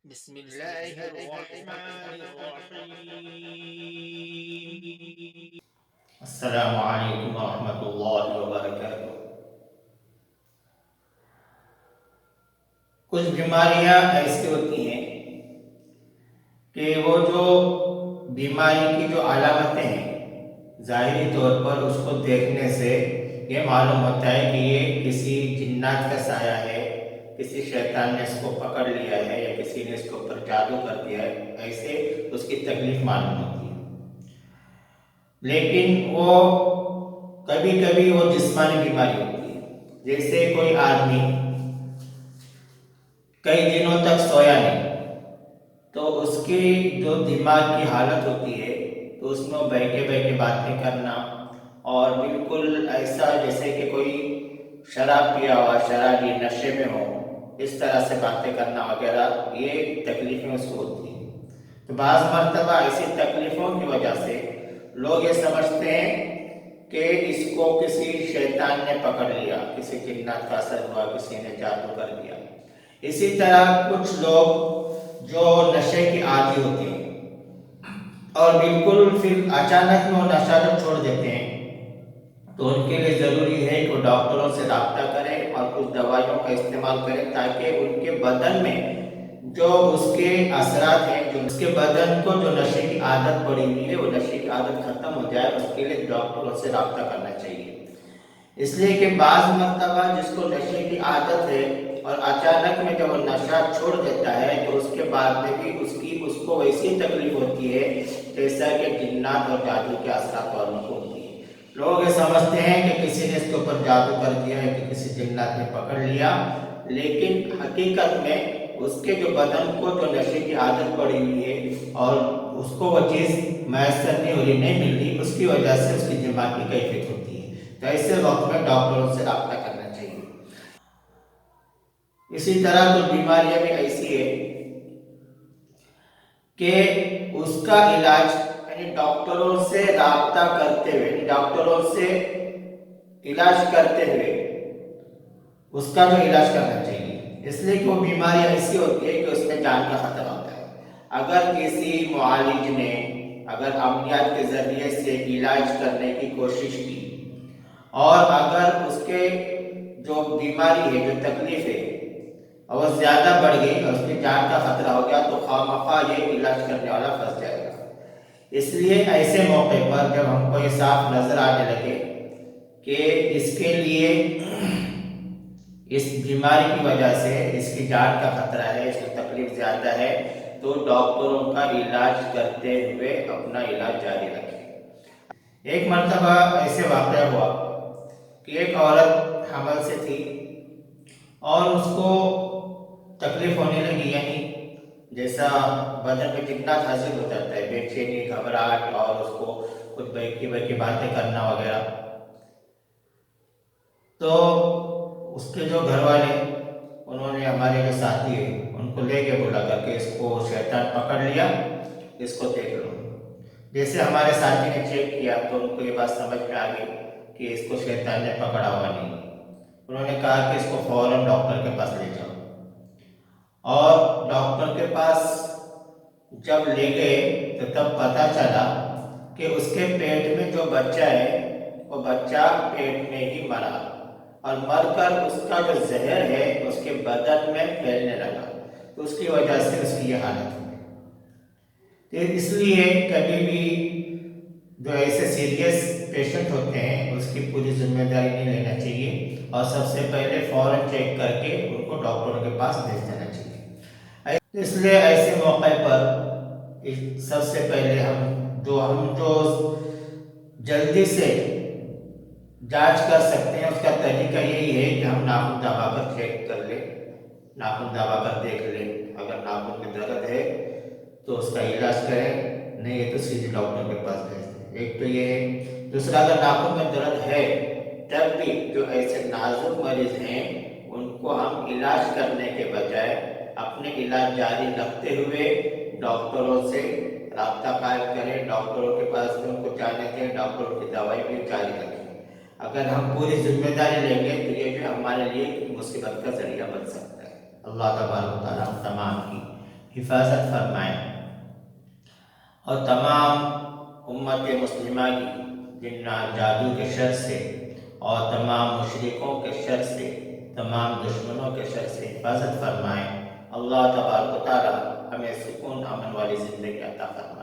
بسم الله الرحمن الرحيم. السلام علیکم ورحمۃ اللہ وبرکاتہ۔ کچھ بیماریاں ایسی ہوتی ہیں کہ وہ جو بیماری کی جو علامتیں ہیں ظاہری طور پر اس کو دیکھنے سے یہ معلوم ہوتا ہے کہ یہ کسی جنات کا سایہ ہے، کسی شیطان نے اس کو پکڑ لیا ہے یا کسی نے اس کے اوپر جادو کر دیا ہے، ایسے اس کی تکلیف معلوم ہوتی ہے۔ لیکن وہ کبھی کبھی وہ جسمانی بیماری ہوتی ہے، جیسے کوئی آدمی کئی دنوں تک سویا نہیں تو اس کی جو دماغ کی حالت ہوتی ہے تو اس میں بیٹھے بیٹھے باتیں کرنا اور بالکل ایسا جیسے کہ کوئی شراب پیا ہوا، شرابی نشے میں ہو، اس طرح سے باتیں کرنا وغیرہ، یہ تکلیفیں اس کو ہوتی ہیں۔ تو بعض مرتبہ ایسی تکلیفوں کی وجہ سے لوگ یہ سمجھتے ہیں کہ اس کو کسی شیطان نے پکڑ لیا، کسی جنات کا اثر ہوا، کسی نے جادو کر دیا۔ اسی طرح کچھ لوگ جو نشے کی عادی ہوتے ہیں اور بالکل پھر اچانک میں وہ نشہ جب چھوڑ دیتے ہیں تو ان کے لیے ضروری ہے کہ وہ ڈاکٹروں سے رابطہ کریں اور کچھ دوائیوں کا استعمال کریں تاکہ ان کے بدن میں جو اس کے اثرات ہیں، جو اس کے بدن کو جو نشے کی عادت پڑی ہوئی ہے وہ نشے کی عادت ختم ہو جائے، اس کے لیے ڈاکٹروں سے رابطہ کرنا چاہیے۔ اس لیے کہ بعض مرتبہ جس کو نشے کی عادت ہے اور اچانک میں جب وہ نشہ چھوڑ دیتا ہے تو اس کے بعد میں بھی اس کو ویسی تکلیف ہوتی ہے جیسا کہ جنات اور جادو کے اثرات والوں کو ہوتی ہے۔ لوگ یہ سمجھتے ہیں کہ کسی نے اس کے اوپر جادو کر دیا ہے، کہ کسی جنات نے پکڑ لیا، لیکن حقیقت میں اس کے جو بدن کو جو نشے کی عادت پڑی ہوئی ہے اور اس کو وہ چیز میسر نہیں ہو رہی، نہیں مل رہی، اس کی وجہ سے اس کی دماغی کیفیت ہوتی ہے۔ تو ایسے وقت میں ڈاکٹروں سے رابطہ کرنا چاہیے۔ اسی طرح کچھ بیماریاں بھی ایسی ہے کہ اس کا علاج یعنی ڈاکٹروں سے رابطہ کرتے ہوئے، ڈاکٹروں سے علاج کرتے ہوئے اس کا جو علاج کرنا چاہیے، اس لیے کہ وہ بیماری ایسی ہوتی ہے کہ اس میں جان کا خطرہ ہوتا ہے۔ اگر کسی معالج نے اگر عملیات کے ذریعے سے علاج کرنے کی کوشش کی اور اگر اس کے جو بیماری ہے، جو تکلیف ہے، اور وہ زیادہ بڑھ گئی اور اس کی جان کا خطرہ ہو گیا تو خواہ یہ علاج کرنے والا پھنس جائے گا۔ اس لیے ایسے موقع پر جب ہم کو یہ صاف نظر آنے لگے کہ اس کے لیے اس بیماری کی وجہ سے اس کی جان کا خطرہ ہے، اس کو تکلیف زیادہ ہے، تو ڈاکٹروں کا علاج کرتے ہوئے اپنا علاج جاری رکھیں۔ ایک مرتبہ ایسے واقعہ ہوا کہ ایک عورت حمل سے تھی اور اس کو تکلیف ہونے لگی، یعنی جیسا بدن میں جنات حاصل ہو جاتا ہے، بے چینی، گھبراہٹ اور اس کو کچھ بہکی بہکی باتیں کرنا وغیرہ۔ تو اس کے جو گھر والے انہوں نے ہمارے جو ساتھی ہیں ان کو لے کے بولا کر کے اس کو شیطان پکڑ لیا، اس کو دیکھ لو۔ جیسے ہمارے ساتھی نے چیک کیا تو ان کو یہ بات سمجھ میں آ گئی کہ اس کو شیطان نے پکڑا ہوا نہیں۔ انہوں نے کہا کہ اس کو فوراً ڈاکٹر کے پاس لے جاؤ، اور ڈاکٹر کے پاس جب لے گئے تو تب پتہ چلا کہ اس کے پیٹ میں جو بچہ ہے وہ بچہ پیٹ میں ہی مرا، اور مر کر اس کا جو زہر ہے اس کے بدن میں پھیلنے لگا، تو اس کی وجہ سے اس کی یہ حالت ہوئی۔ تو اس لیے کبھی بھی جو ایسے سیریس پیشنٹ ہوتے ہیں اس کی پوری ذمہ داری نہیں لینا چاہیے، اور سب سے پہلے فوراً چیک کر کے ان کو ڈاکٹروں کے پاس بھیج دینا چاہیے۔ اس لیے ایسے موقع پر سب سے پہلے ہم جو جلدی سے جانچ کر سکتے ہیں اس کا طریقہ یہی ہے کہ ہم ناخن دبا کر چیک کر لیں، ناخن دبا کر دیکھ لیں، اگر ناخن میں درد ہے تو اس کا علاج کریں، نہیں ہے تو سیدھے ڈاکٹر کے پاس بھیج دیں۔ ایک تو یہ ہے۔ دوسرا، اگر ناخن میں درد ہے تب بھی جو ایسے نازک مریض ہیں ان کو ہم علاج کرنے کے بجائے اپنے علاج جاری رکھتے ہوئے ڈاکٹروں سے رابطہ قائم کریں، ڈاکٹروں کے پاس بھی ان کو جانے دیں، ڈاکٹروں کی دوائی بھی جاری رکھیں۔ اگر ہم پوری ذمہ داری لیں گے تو یہ بھی ہمارے لیے مصیبت کا ذریعہ بن سکتا ہے۔ اللہ تبارک و تعالیٰ ہم تمام کی حفاظت فرمائے اور تمام امت مسلمہ کی جنات جادو کے شر سے اور تمام مشرکوں کے شر سے، تمام دشمنوں کے شر سے حفاظت فرمائے۔ اللہ تبارک و تعالی ہمیں سکون امن والی زندگی عطا فرمائے۔